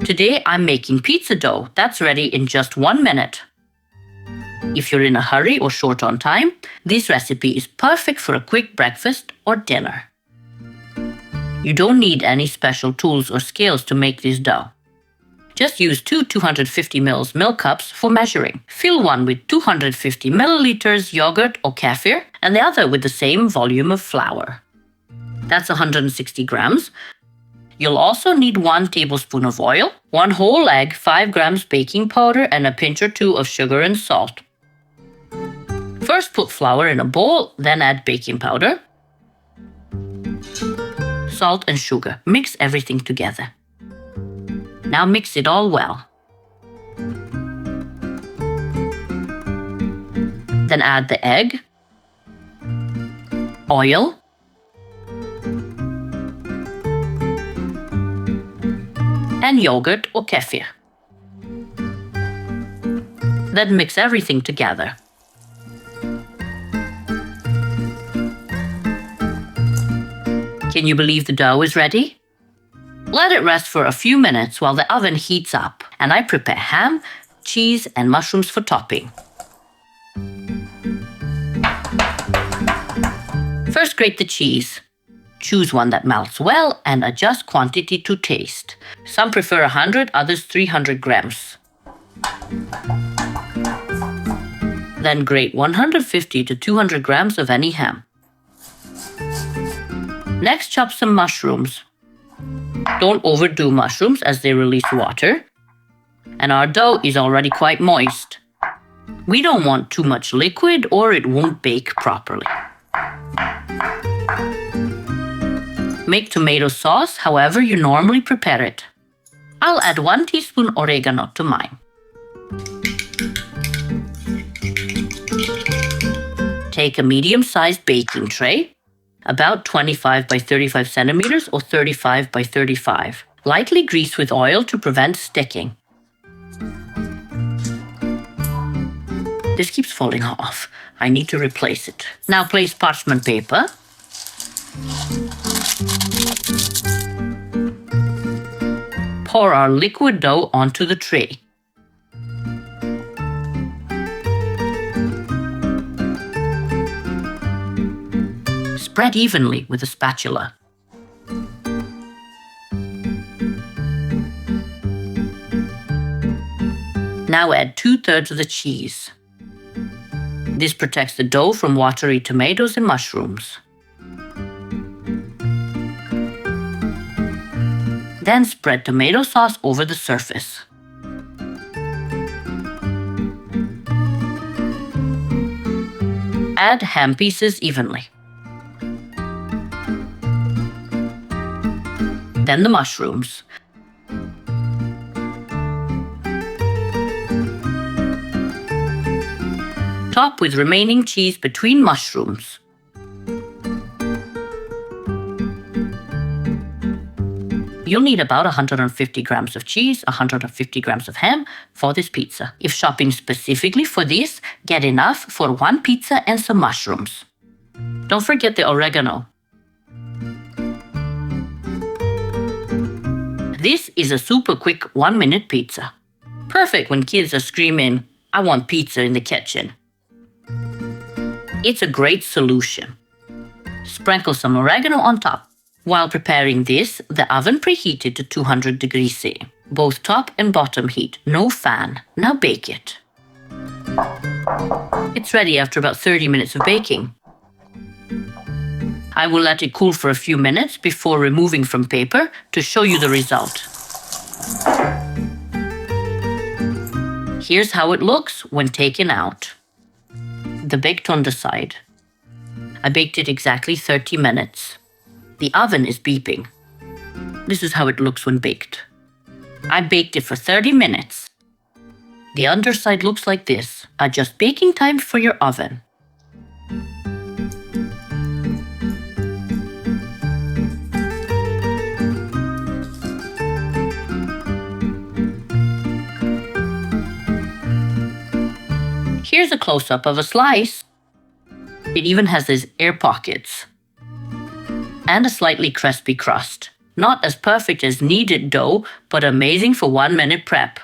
Today I'm making pizza dough that's ready in just 1 minute. If you're in a hurry or short on time, this recipe is perfect for a quick breakfast or dinner. You don't need any special tools or scales to make this dough. Just use two 250 ml milk cups for measuring. Fill one with 250 milliliters yogurt or kefir and the other with the same volume of flour. That's 160 grams. You'll also need 1 tablespoon of oil, 1 whole egg, 5 grams baking powder, and a pinch or 2 of sugar and salt. First put flour in a bowl, then add baking powder, salt and sugar. Mix everything together. Now mix it all well. Then add the egg, oil, and yogurt or kefir. Then mix everything together. Can you believe the dough is ready? Let it rest for a few minutes while the oven heats up, and I prepare ham, cheese, and mushrooms for topping. First, grate the cheese. Choose one that melts well and adjust quantity to taste. Some prefer 100, others 300 grams. Then grate 150 to 200 grams of any ham. Next, chop some mushrooms. Don't overdo mushrooms as they release water. And our dough is already quite moist. We don't want too much liquid or it won't bake properly. Make tomato sauce however you normally prepare it. I'll add 1 teaspoon oregano to mine. Take a medium-sized baking tray, about 25 by 35 centimeters or 35 by 35. Lightly grease with oil to prevent sticking. This keeps falling off. I need to replace it. Now place parchment paper. Pour our liquid dough onto the tray. Spread evenly with a spatula. Now add 2/3 of the cheese. This protects the dough from watery tomatoes and mushrooms. Then spread tomato sauce over the surface. Add ham pieces evenly. Then the mushrooms. Top with remaining cheese between mushrooms. You'll need about 150 grams of cheese, 150 grams of ham for this pizza. If shopping specifically for this, get enough for 1 pizza and some mushrooms. Don't forget the oregano. This is a super quick 1-minute pizza. Perfect when kids are screaming, "I want pizza" in the kitchen. It's a great solution. Sprinkle some oregano on top. While preparing this, the oven preheated to 200 degrees C. Both top and bottom heat, no fan. Now bake it. It's ready after about 30 minutes of baking. I will let it cool for a few minutes before removing from paper to show you the result. Here's how it looks when taken out. The baked on the side. I baked it exactly 30 minutes. The oven is beeping. This is how it looks when baked. I baked it for 30 minutes. The underside looks like this. Adjust baking time for your oven. Here's a close-up of a slice. It even has these air pockets and a slightly crispy crust. Not as perfect as kneaded dough, but amazing for 1 minute prep.